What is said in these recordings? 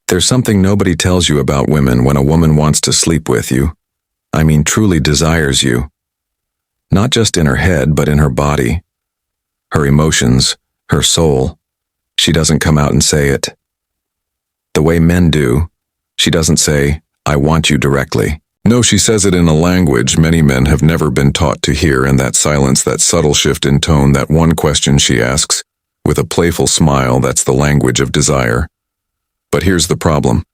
There's something nobody tells you about women when a woman wants to sleep with you. I mean, truly desires you. Not just in her head, but in her body, her emotions, her soul. She doesn't come out and say it. The way men do, she doesn't say, "I want you" directly. No, she says it in a language many men have never been taught to hear, and that silence, that subtle shift in tone, that one question she asks, with a playful smile, that's the language of desire. But here's the problem.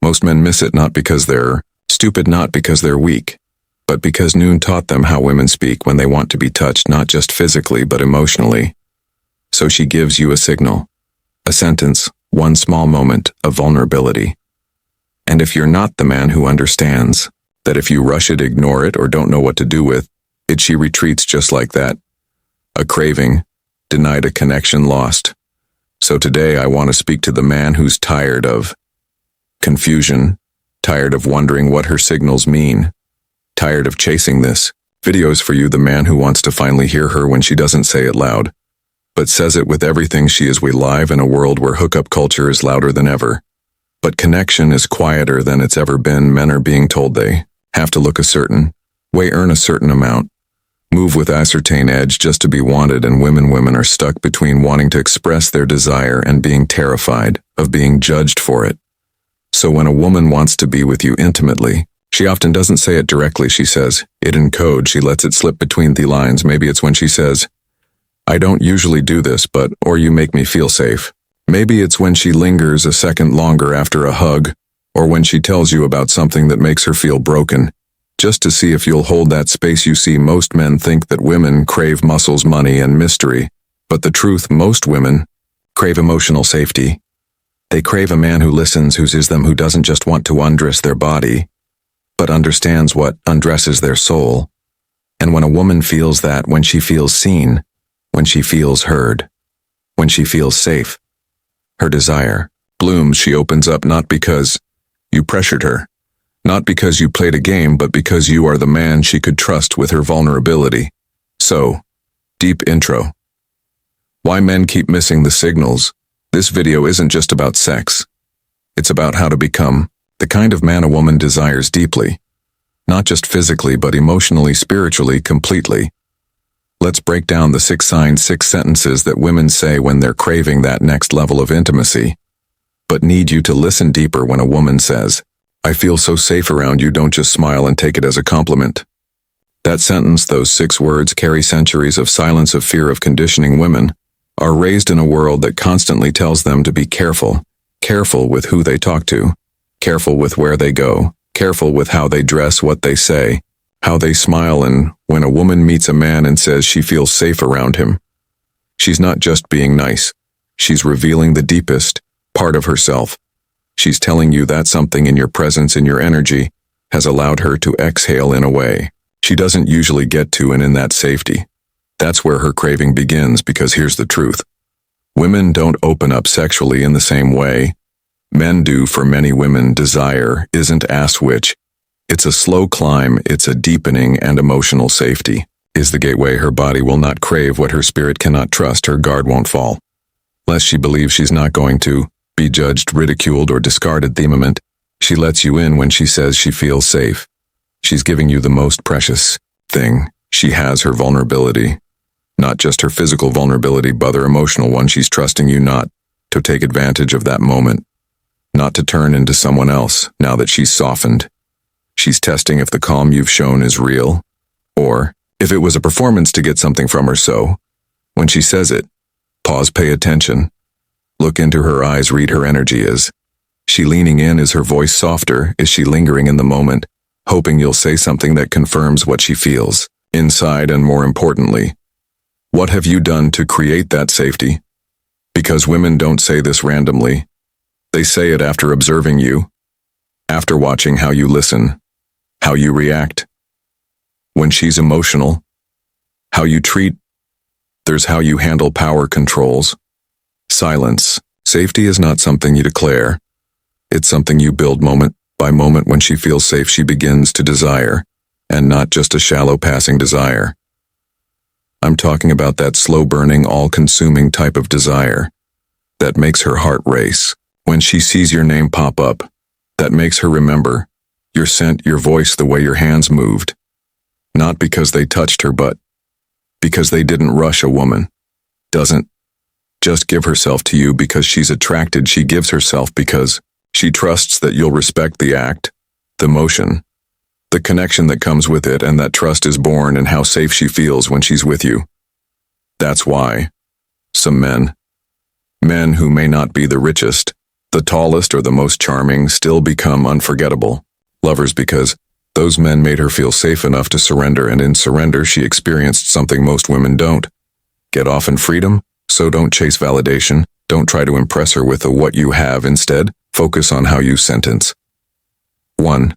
Most men miss it, not because they're stupid, not because they're weak, but because Noon taught them how women speak when they want to be touched, not just physically, but emotionally. So she gives you a signal, a sentence, one small moment of vulnerability. And if you're not the man who understands that if you rush it, ignore it, or don't know what to do with it, she retreats just like that. A craving, denied, a connection lost. So today I want to speak to the man who's tired of confusion, tired of wondering what her signals mean, tired of chasing this. Videos for you, the man who wants to finally hear her when she doesn't say it loud, but says it with everything she is. We live in a world where hookup culture is louder than ever, but connection is quieter than it's ever been. Men are being told they have to look a certain way, earn a certain amount, move with a certain edge just to be wanted, and women are stuck between wanting to express their desire and being terrified of being judged for it. So when a woman wants to be with you intimately, she often doesn't say it directly. She says it in code. She lets it slip between the lines. Maybe it's when she says, "I don't usually do this, but," or "you make me feel safe." Maybe it's when she lingers a second longer after a hug, or when she tells you about something that makes her feel broken, just to see if you'll hold that space. You see, most men think that women crave muscles, money, and mystery, but the truth, most women crave emotional safety. They crave a man who listens, who sees them, who doesn't just want to undress their body, but understands what undresses their soul. And when a woman feels that, when she feels seen, when she feels heard, when she feels safe, her desire blooms. She opens up, not because you pressured her, not because you played a game, but because you are the man she could trust with her vulnerability. So, deep intro. Why men keep missing the signals. This video isn't just about sex. It's about how to become the kind of man a woman desires deeply, not just physically, but emotionally, spiritually, completely. Let's break down the 6 signs, 6 sentences that women say when they're craving that next level of intimacy, but need you to listen deeper. When a woman says, "I feel so safe around you," don't just smile and take it as a compliment. That sentence, those 6 words, carry centuries of silence, of fear, of conditioning. Women are raised in a world that constantly tells them to be careful, careful with who they talk to, careful with where they go, careful with how they dress, what they say, how they smile. And when a woman meets a man and says she feels safe around him, she's not just being nice. She's revealing the deepest part of herself. She's telling you that something in your presence, in your energy, has allowed her to exhale in a way she doesn't usually get to, and in that safety, that's where her craving begins. Because here's the truth. Women don't open up sexually in the same way men do. For many women, desire isn't a switch. It's a slow climb. It's a deepening, and emotional safety is the gateway. Her body will not crave what her spirit cannot trust. Her guard won't fall, lest she believes she's not going to be judged, ridiculed, or discarded. The moment she lets you in, when she says she feels safe, she's giving you the most precious thing she has, her vulnerability. Not just her physical vulnerability, but her emotional one. She's trusting you not to take advantage of that moment, not to turn into someone else. Now that she's softened, she's testing if the calm you've shown is real, or if it was a performance to get something from her. So, when she says it, pause, pay attention. Look into her eyes, read her energy. Is she leaning in? Is her voice softer? Is she lingering in the moment, hoping you'll say something that confirms what she feels inside? And more importantly, what have you done to create that safety? Because women don't say this randomly. They say it after observing you, after watching how you listen, how you react. When she's emotional, how you treat. There's how you handle power controls. Silence. Safety is not something you declare. It's something you build moment by moment. When she feels safe, she begins to desire, and not just a shallow passing desire. I'm talking about that slow-burning, all-consuming type of desire that makes her heart race, When she sees your name pop up, that makes her remember your scent, your voice, the way your hands moved. Not because they touched her, but because they didn't rush. A woman doesn't just give herself to you because she's attracted. She gives herself because she trusts that you'll respect the act, the motion, the connection that comes with it, and that trust is born in how safe she feels when she's with you. That's why some men who may not be the richest, the tallest, or the most charming, still become unforgettable lovers because those men made her feel safe enough to surrender, and in surrender she experienced something most women don't. Get off in freedom, so don't chase validation. Don't try to impress her with the what you have. Instead, focus on how you sentence. 1.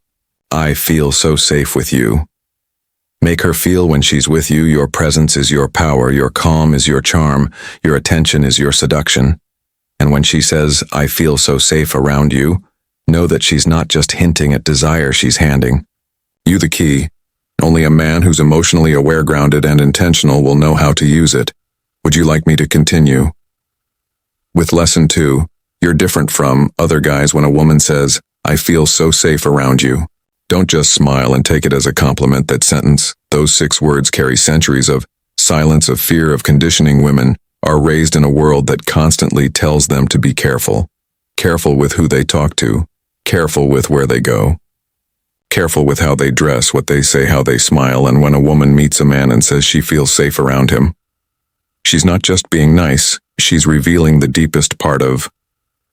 I feel so safe with you. Make her feel when she's with you, your presence is your power, your calm is your charm, your attention is your seduction. And when she says, I feel so safe around you, know that she's not just hinting at desire, she's handing you the key. Only a man who's emotionally aware, grounded, and intentional will know how to use it. Would you like me to continue? With lesson 2, you're different from other guys. When a woman says, I feel so safe around you, don't just smile and take it as a compliment. That sentence, those 6 words carry centuries of silence, of fear, of conditioning. Women are raised in a world that constantly tells them to be careful. Careful with who they talk to, careful with where they go, careful with how they dress, what they say, how they smile. And when a woman meets a man and says she feels safe around him, she's not just being nice, she's revealing the deepest part of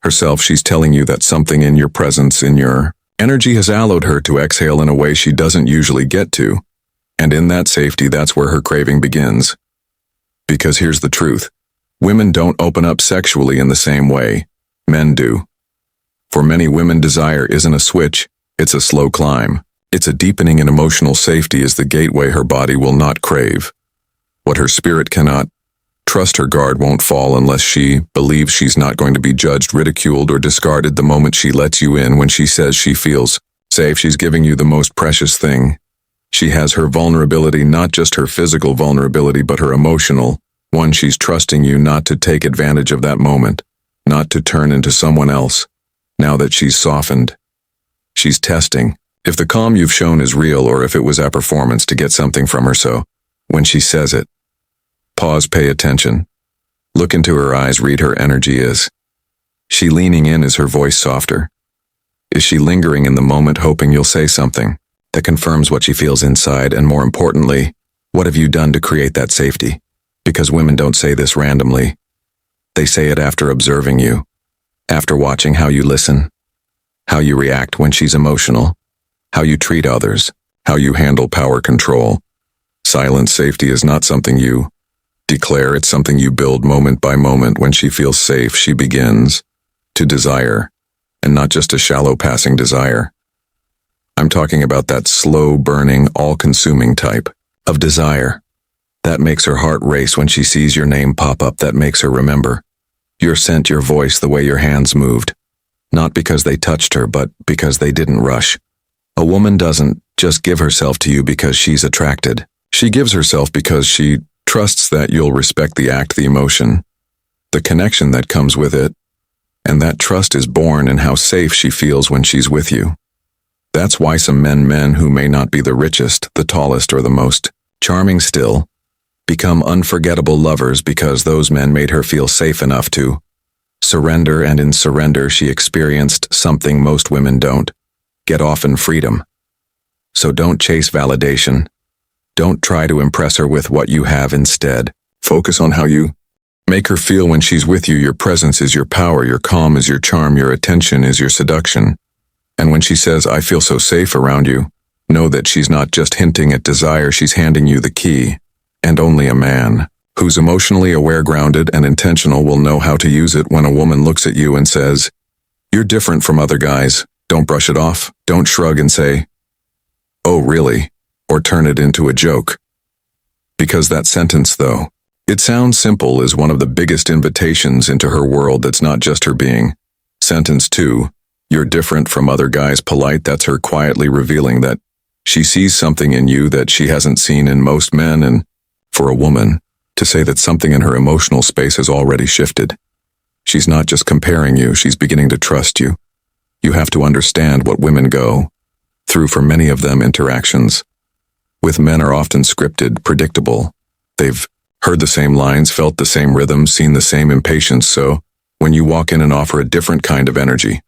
herself. She's telling you that something in your presence, in your energy, has allowed her to exhale in a way she doesn't usually get to. And in that safety, that's where her craving begins. Because here's the truth. Women don't open up sexually in the same way men do. For many women, desire isn't a switch, it's a slow climb. It's a deepening, and emotional safety is the gateway. Her body will not crave what her spirit cannot. Trust her guard won't fall unless she believes she's not going to be judged, ridiculed, or discarded. The moment she lets you in, when she says she feels safe, she's giving you the most precious thing. She has her vulnerability, not just her physical vulnerability, but her emotional one. She's trusting you not to take advantage of that moment, not to turn into someone else. Now that she's softened, she's testing if the calm you've shown is real or if it was a performance to get something from her. So, when she says it, pause, pay attention. Look into her eyes, read her energy. Is she leaning in? Is her voice softer? Is she lingering in the moment, hoping you'll say something that confirms what she feels inside? And more importantly, what have you done to create that safety? Because women don't say this randomly. They say it after observing you, after watching how you listen, how you react when she's emotional, how you treat others, how you handle power, control. Silent safety is not something you declare, it's something you build moment by moment. When she feels safe, she begins to desire, and not just a shallow passing desire. I'm talking about that slow burning, all-consuming type of desire that makes her heart race when she sees your name pop up, that makes her remember your scent, your voice, the way your hands moved. Not because they touched her, but because they didn't rush. A woman doesn't just give herself to you because she's attracted. She gives herself because she trusts that you'll respect the act, the emotion, the connection that comes with it, and that trust is born in how safe she feels when she's with you. That's why some men who may not be the richest, the tallest, or the most charming still become unforgettable lovers, because those men made her feel safe enough to surrender, and in surrender she experienced something most women don't. Get off in freedom. So don't chase validation. Don't try to impress her with what you have. Instead, focus on how you make her feel when she's with you. Your presence is your power, your calm is your charm, your attention is your seduction. And when she says, I feel so safe around you, know that she's not just hinting at desire, she's handing you the key. And only a man who's emotionally aware, grounded, and intentional will know how to use it. When a woman looks at you and says, you're different from other guys, don't brush it off. Don't shrug and say, oh really? Or turn it into a joke. Because that sentence, though it sounds simple, is one of the biggest invitations into her world. That's not just her being. Sentence 2, you're different from other guys, polite. That's her quietly revealing that she sees something in you that she hasn't seen in most men. And for a woman to say that, something in her emotional space has already shifted. She's not just comparing you, she's beginning to trust you. You have to understand what women go through. For many of them, interactions with men are often scripted, predictable. They've heard the same lines, felt the same rhythms, seen the same impatience. So when you walk in and offer a different kind of energy,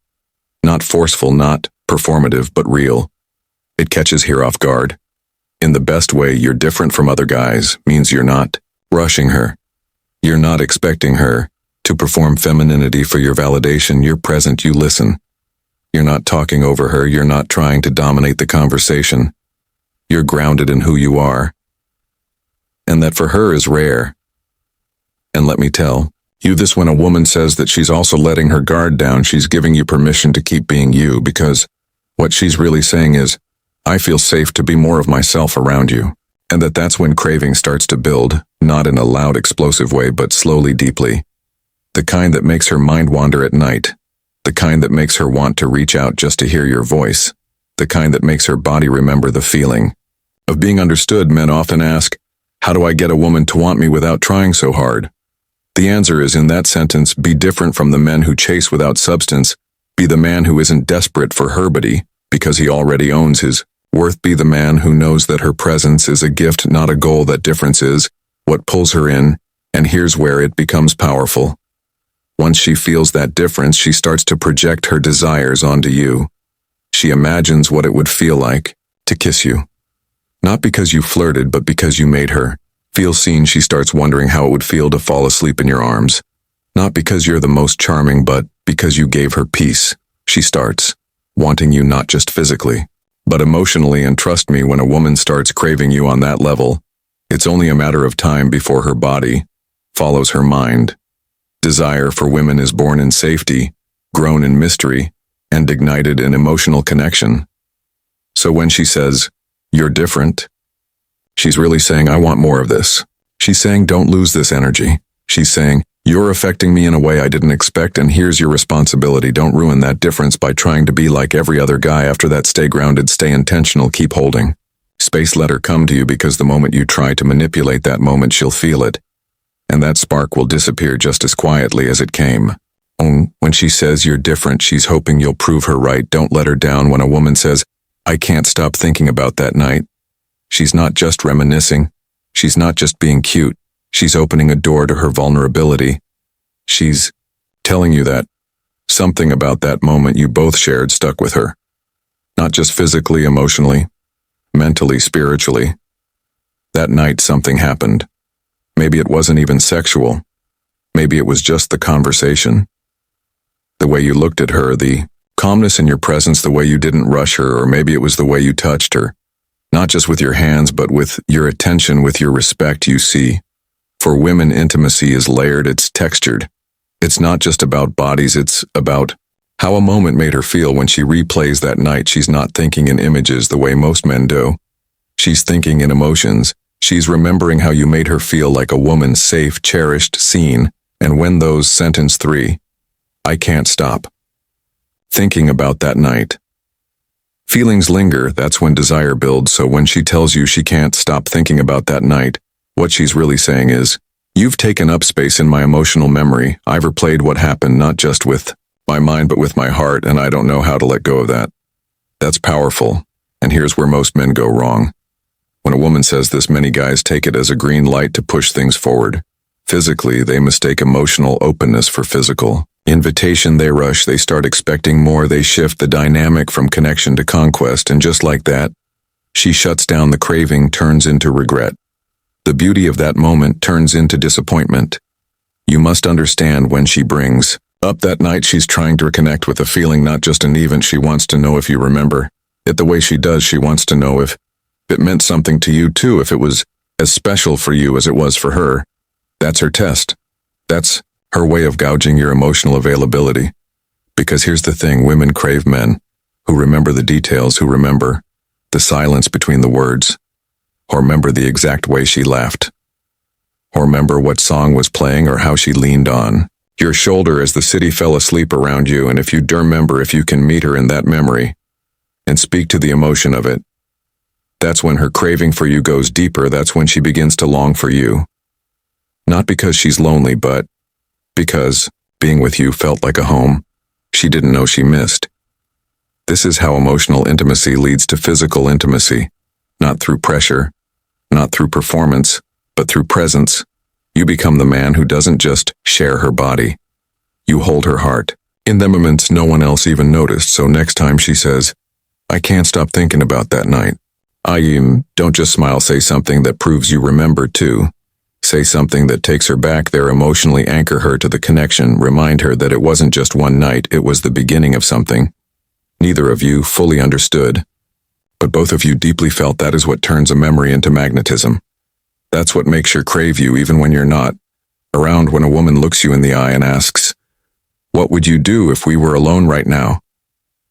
not forceful, not performative, but real, it catches her off guard. In the best way. You're different from other guys means you're not rushing her. You're not expecting her to perform femininity for your validation. You're present, you listen. You're not talking over her, you're not trying to dominate the conversation. You're grounded in who you are. And that for her is rare. And let me tell you this, when a woman says that she's also letting her guard down, she's giving you permission to keep being you, because what she's really saying is, I feel safe to be more of myself around you. And that's when craving starts to build, not in a loud, explosive way, but slowly, deeply. The kind that makes her mind wander at night. The kind that makes her want to reach out just to hear your voice. The kind that makes her body remember the feeling of being understood. Men often ask, how do I get a woman to want me without trying so hard? The answer is in that sentence: be different from the men who chase without substance. Be the man who isn't desperate for her because he already owns his worth. Be the man who knows that her presence is a gift, not a goal. That difference is what pulls her in, and here's where it becomes powerful. Once she feels that difference, she starts to project her desires onto you. She imagines what it would feel like to kiss you. Not because you flirted, but because you made her feel seen. She starts wondering how it would feel to fall asleep in your arms. Not because you're the most charming, but because you gave her peace. She starts wanting you not just physically, but emotionally. And trust me, when a woman starts craving you on that level, it's only a matter of time before her body follows her mind. Desire for women is born in safety, grown in mystery, and ignited in emotional connection. So when she says, you're different, she's really saying, I want more of this. She's saying, don't lose this energy. She's saying, you're affecting me in a way I didn't expect, and here's your responsibility. Don't ruin that difference by trying to be like every other guy. After that, stay grounded, stay intentional, keep holding space. Let her come to you, because the moment you try to manipulate that moment, she'll feel it. And that spark will disappear just as quietly as it came. When she says you're different, she's hoping you'll prove her right. Don't let her down. When a woman says, I can't stop thinking about that night, she's not just reminiscing. She's not just being cute. She's opening a door to her vulnerability. She's telling you that something about that moment you both shared stuck with her. Not just physically, emotionally, mentally, spiritually. That night something happened. Maybe it wasn't even sexual. Maybe it was just the conversation. The way you looked at her, the calmness in your presence, the way you didn't rush her, or maybe it was the way you touched her. Not just with your hands, but with your attention, with your respect. You see, for women, intimacy is layered, it's textured. It's not just about bodies, it's about how a moment made her feel. When she replays that night, she's not thinking in images the way most men do. She's thinking in emotions. She's remembering how you made her feel like a woman, safe, cherished, seen. And when those sentence 3, I can't stop thinking about that night, feelings linger, that's when desire builds. So when she tells you she can't stop thinking about that night, what she's really saying is, you've taken up space in my emotional memory. I've replayed what happened, not just with my mind, but with my heart, and I don't know how to let go of that. That's powerful. And here's where most men go wrong. When a woman says this, many guys take it as a green light to push things forward. Physically, they mistake emotional openness for physical invitation. They rush, they start expecting more, they shift the dynamic from connection to conquest, and just like that, she shuts down. The craving turns into regret. The beauty of that moment turns into disappointment. You must understand, when she brings up that night, she's trying to reconnect with a feeling, not just an event. She wants to know if you remember it the way she does. She wants to know if it meant something to you too, if it was as special for you as it was for her. That's her test. That's her way of gouging your emotional availability. Because here's the thing, women crave men who remember the details, who remember the silence between the words, or remember the exact way she laughed, or remember what song was playing, or how she leaned on your shoulder as the city fell asleep around you. And if you do remember, if you can meet her in that memory and speak to the emotion of it, that's when her craving for you goes deeper. That's when she begins to long for you. Not because she's lonely, but because Being with you felt like a home she didn't know she missed. This is how emotional intimacy leads to physical intimacy, not through pressure, not through performance, but through presence. You become the man who doesn't just share her body. You hold her heart. In the moments no one else even noticed, so next time she says, "I can't stop thinking about that night," don't just smile, say something that proves you remember too. Say something that takes her back there, emotionally anchor her to the connection, remind her that it wasn't just one night, it was the beginning of something. Neither of you fully understood, but both of you deeply felt. That is what turns a memory into magnetism. That's what makes her crave you even when you're not around. When a woman looks you in the eye and asks, "What would you do if we were alone right now?"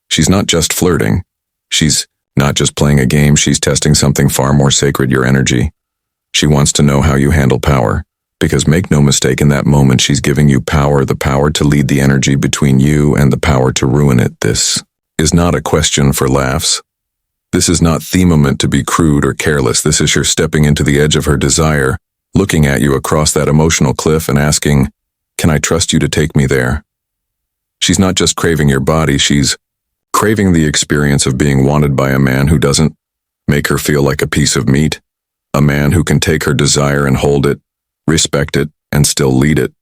She's not just flirting. She's not just playing a game. She's testing something far more sacred, your energy. She wants to know how you handle power, because make no mistake, in that moment she's giving you power, the power to lead the energy between you and the power to ruin it. This is not a question for laughs. This is not theme meant to be crude or careless. This is her stepping into the edge of her desire, looking at you across that emotional cliff and asking, "Can I trust you to take me there?" She's not just craving your body, she's craving the experience of being wanted by a man who doesn't make her feel like a piece of meat, a man who can take her desire and hold it, respect it, and still lead it.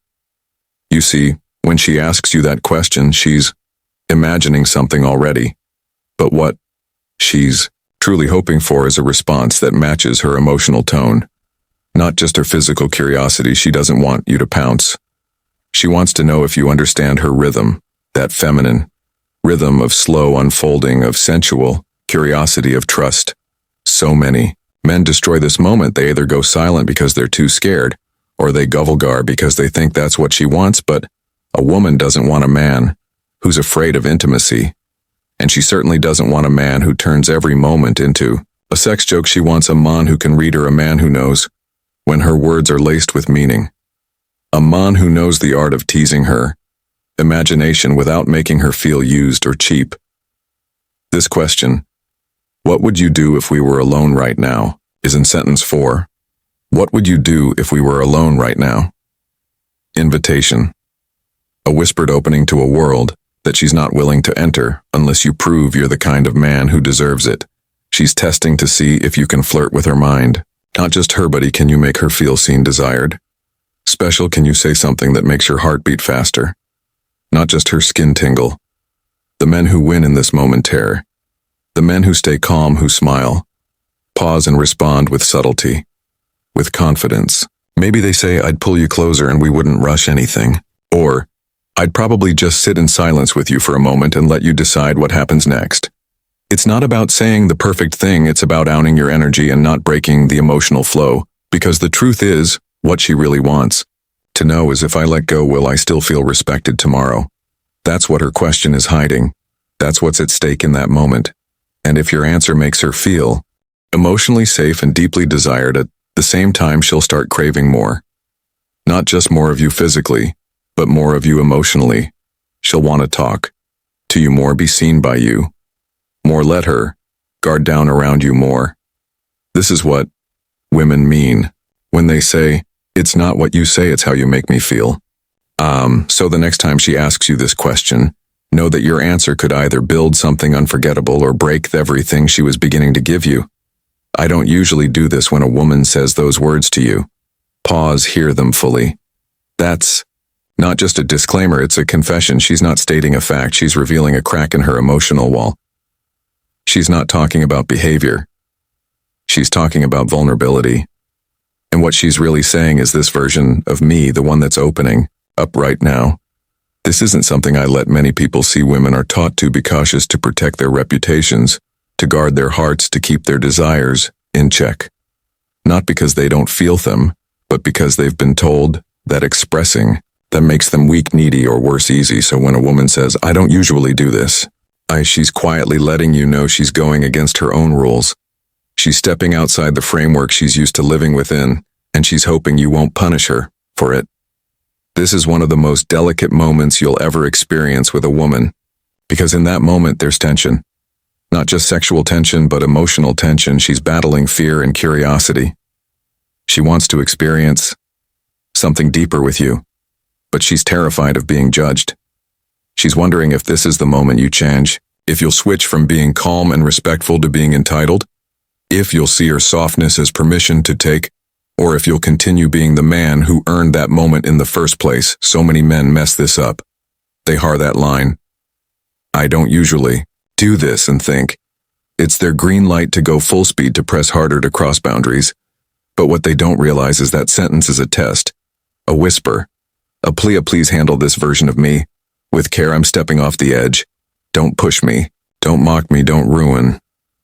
You see, when she asks you that question, she's imagining something already, but what she's truly hoping for is a response that matches her emotional tone, not just her physical curiosity. She doesn't want you to pounce. She wants to know if you understand her rhythm, that feminine rhythm of slow unfolding, of sensual curiosity, of trust. So many men destroy this moment. They either go silent because they're too scared, or they gulligar because they think that's what she wants. But a woman doesn't want a man who's afraid of intimacy, and she certainly doesn't want a man who turns every moment into a sex joke. She wants a man who can read her, a man who knows when her words are laced with meaning, a man who knows the art of teasing her imagination without making her feel used or cheap. This question, "What would you do if we were alone right now?" is in sentence 4. What would you do if we were alone right now? Invitation. A whispered opening to a world that she's not willing to enter unless you prove you're the kind of man who deserves it. She's testing to see if you can flirt with her mind. Not just her body, can you make her feel seen, desired? Special, can you say something that makes her heart beat faster? Not just her skin tingle. The men who win in this momentary. The men who stay calm, who smile, pause and respond with subtlety, with confidence. Maybe they say, "I'd pull you closer and we wouldn't rush anything." Or, "I'd probably just sit in silence with you for a moment and let you decide what happens next." It's not about saying the perfect thing, it's about owning your energy and not breaking the emotional flow, because the truth is, what she really wants to know is, if I let go, will I still feel respected tomorrow? That's what her question is hiding. That's what's at stake in that moment. And if your answer makes her feel emotionally safe and deeply desired, at the same time she'll start craving more. Not just more of you physically, but more of you emotionally. She'll want to talk to you more, be seen by you more, let her guard down around you more. This is what women mean when they say, "It's not what you say, it's how you make me feel." So the next time she asks you this question, know that your answer could either build something unforgettable or break everything she was beginning to give you. I don't usually do this when a woman says those words to you. Pause, hear them fully. That's not just a disclaimer, it's a confession. She's not stating a fact, she's revealing a crack in her emotional wall. She's not talking about behavior. She's talking about vulnerability. And what she's really saying is, this version of me, the one that's opening up right now, this isn't something I let many people see. Women are taught to be cautious, to protect their reputations, to guard their hearts, to keep their desires in check. Not because they don't feel them, but because they've been told that expressing them makes them weak, needy, or worse, easy. So when a woman says, "I don't usually do this," she's quietly letting you know she's going against her own rules. She's stepping outside the framework she's used to living within, and she's hoping you won't punish her for it. This is one of the most delicate moments you'll ever experience with a woman, because in that moment there's tension. Not just sexual tension, but emotional tension. She's battling fear and curiosity. She wants to experience something deeper with you, but she's terrified of being judged. She's wondering if this is the moment you change, if you'll switch from being calm and respectful to being entitled, if you'll see her softness as permission to take, or if you'll continue being the man who earned that moment in the first place. So many men mess this up. They har that line, "I don't usually do this," and think it's their green light to go full speed to press harder to cross boundaries. But what they don't realize is that sentence is a test, a whisper, a plea, please handle this version of me. With care, I'm stepping off the edge. Don't push me. Don't mock me. Don't ruin.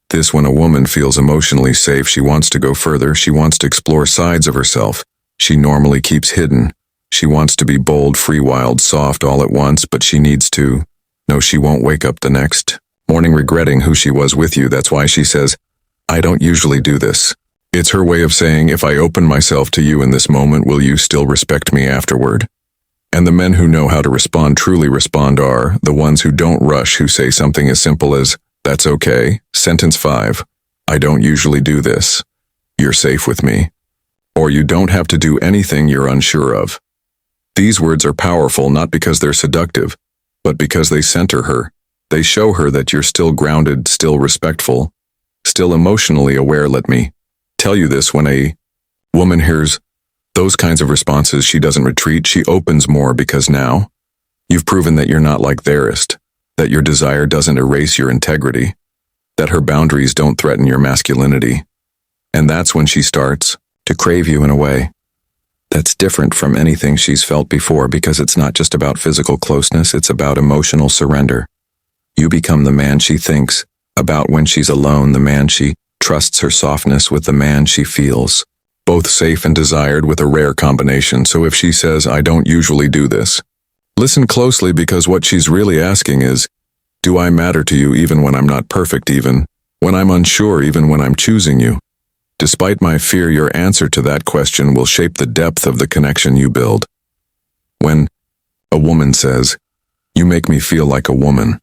This when a woman feels emotionally safe, she wants to go further. She wants to explore sides of herself she normally keeps hidden. She wants to be bold, free, wild, soft all at once, but she needs to. No, she won't wake up the next morning regretting who she was with you. That's why she says, "I don't usually do this." It's her way of saying, if I open myself to you in this moment, will you still respect me afterward? And the men who know how to respond, truly respond, are the ones who don't rush, who say something as simple as, "That's okay." Sentence 5, "I don't usually do this. You're safe with me." Or you don't have to do anything you're unsure of. These words are powerful not because they're seductive, but because they center her. They show her that you're still grounded, still respectful, still emotionally aware. Let me tell you this, when a woman hears those kinds of responses, she doesn't retreat, she opens more, because now you've proven that you're not like theirist, that your desire doesn't erase your integrity, that her boundaries don't threaten your masculinity. And that's when she starts to crave you in a way that's different from anything she's felt before, because it's not just about physical closeness, it's about emotional surrender. You become the man she thinks about when she's alone, the man she trusts her softness with, the man she feels both safe and desired, with a rare combination. So if she says, "I don't usually do this," listen closely, because what she's really asking is, do I matter to you even when I'm not perfect, even when I'm unsure, even when I'm choosing you? Despite my fear, your answer to that question will shape the depth of the connection you build. When a woman says, "You make me feel like a woman,"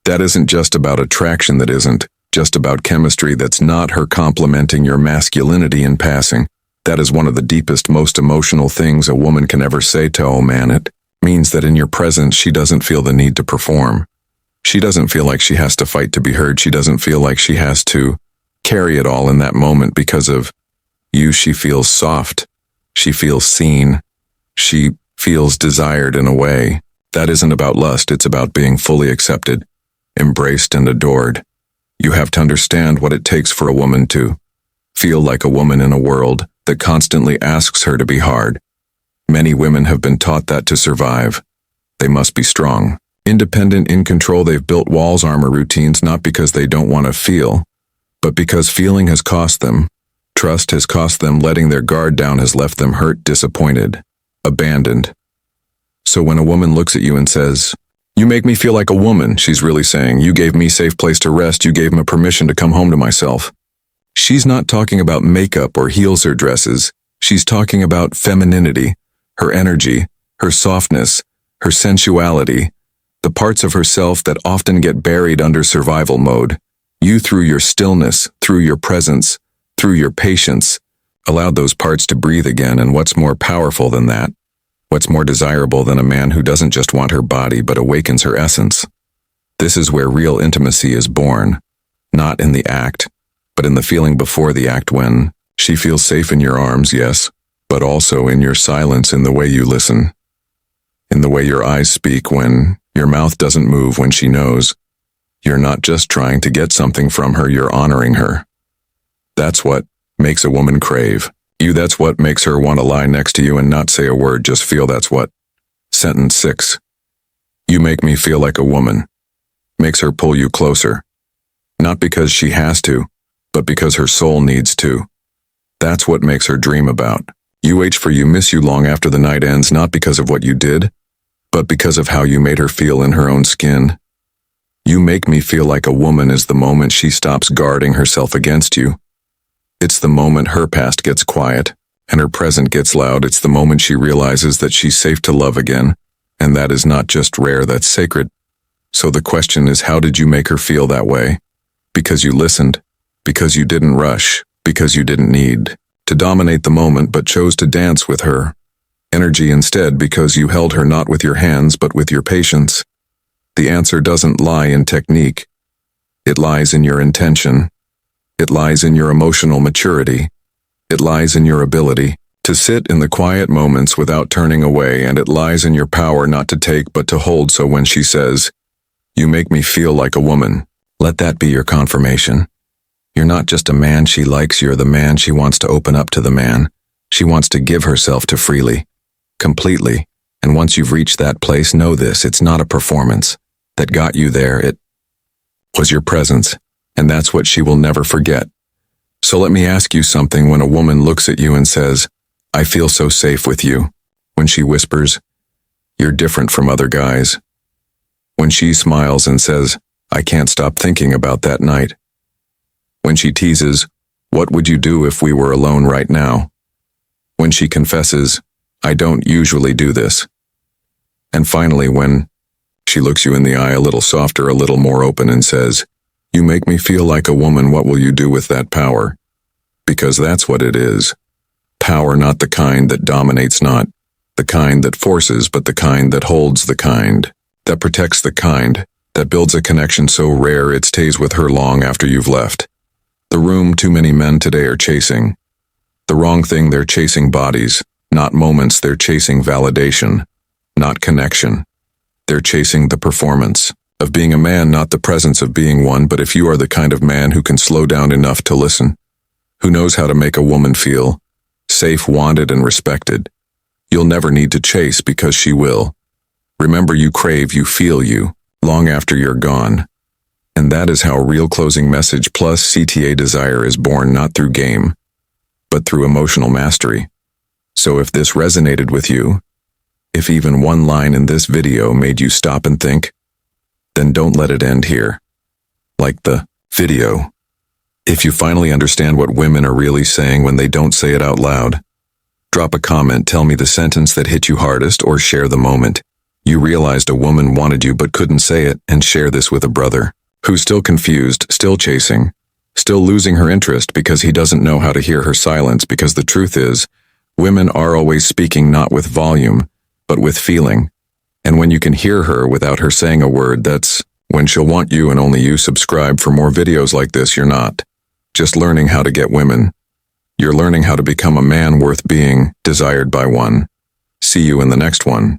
that isn't just about attraction, that isn't just about chemistry, that's not her complimenting your masculinity in passing. That is one of the deepest, most emotional things a woman can ever say to a man. It means that in your presence, she doesn't feel the need to perform. She doesn't feel like she has to fight to be heard. She doesn't feel like she has to carry it all in that moment. Because of you, she feels soft. She feels seen. She feels desired in a way that isn't about lust. It's about being fully accepted, embraced, and adored. You have to understand what it takes for a woman to feel like a woman in a world that constantly asks her to be hard. Many women have been taught that to survive, they must be strong, independent, in control. They've built walls, armor, routines, not because they don't want to feel, but because feeling has cost them. Trust has cost them. Letting their guard down has left them hurt, disappointed, abandoned. So when a woman looks at you and says, "You make me feel like a woman," she's really saying, "You gave me a safe place to rest. You gave me permission to come home to myself." She's not talking about makeup or heels or dresses. She's talking about femininity, her energy, her softness, her sensuality, the parts of herself that often get buried under survival mode. You, through your stillness, through your presence, through your patience, allowed those parts to breathe again. And what's more powerful than that? What's more desirable than a man who doesn't just want her body but awakens her essence? This is where real intimacy is born, not in the act, but in the feeling before the act, when she feels safe in your arms, yes, but also in your silence, in the way you listen, in the way your eyes speak, when your mouth doesn't move, when she knows you're not just trying to get something from her, you're honoring her. That's what makes a woman crave you. That's what makes her want to lie next to you and not say a word, just feel. That's what. Sentence 6. "You make me feel like a woman," makes her pull you closer. Not because she has to, but because her soul needs to. That's what makes her dream about you, wait for you, miss you long after the night ends, not because of what you did, but because of how you made her feel in her own skin. "You make me feel like a woman" is the moment she stops guarding herself against you. It's the moment her past gets quiet and her present gets loud. It's the moment she realizes that she's safe to love again, and that is not just rare, that's sacred. So the question is, how did you make her feel that way? Because you listened, because you didn't rush, because you didn't need to dominate the moment but chose to dance with her. energy instead because you held her not with your hands but with your patience. The answer doesn't lie in technique. It lies in your intention. It lies in your emotional maturity. It lies in your ability to sit in the quiet moments without turning away, and it lies in your power not to take but to hold. So when she says, "You make me feel like a woman," let that be your confirmation. You're not just a man she likes, you're the man she wants to open up to, the man she wants to give herself to freely, completely. And once you've reached that place, know this: it's not a performance that got you there. It was your presence, and that's what she will never forget. So let me ask you something. When a woman looks at you and says, "I feel so safe with you," when she whispers, "You're different from other guys," when she smiles and says, "I can't stop thinking about that night," when she teases, "What would you do if we were alone right now?" when she confesses, "I don't usually do this," and finally when she looks you in the eye a little softer, a little more open, and says, "You make me feel like a woman," what will you do with that power? Because that's what it is. Power, not the kind that dominates, not the kind that forces, but the kind that holds, the kind that protects, the kind that builds a connection so rare it stays with her long after you've left the room. Too many men today are chasing the wrong thing. They're chasing bodies, not moments. They're chasing validation, not connection. They're chasing the performance of being a man, not the presence of being one. But if you are the kind of man who can slow down enough to listen, who knows how to make a woman feel safe, wanted, and respected, you'll never need to chase, because she will. Remember, you crave, you feel you, long after you're gone. And that is how real closing message plus CTA desire is born, not through game, but through emotional mastery. So if this resonated with you, if even one line in this video made you stop and think, then don't let it end here. Like the video. If you finally understand what women are really saying when they don't say it out loud, drop a comment, tell me the sentence that hit you hardest, or share the moment you realized a woman wanted you but couldn't say it, and share this with a brother who's still confused, still chasing, still losing her interest because he doesn't know how to hear her silence. Because the truth is, women are always speaking, not with volume, but with feeling. And when you can hear her without her saying a word, that's when she'll want you and only you. Subscribe for more videos like this. You're not just learning how to get women. You're learning how to become a man worth being desired by one. See you in the next one.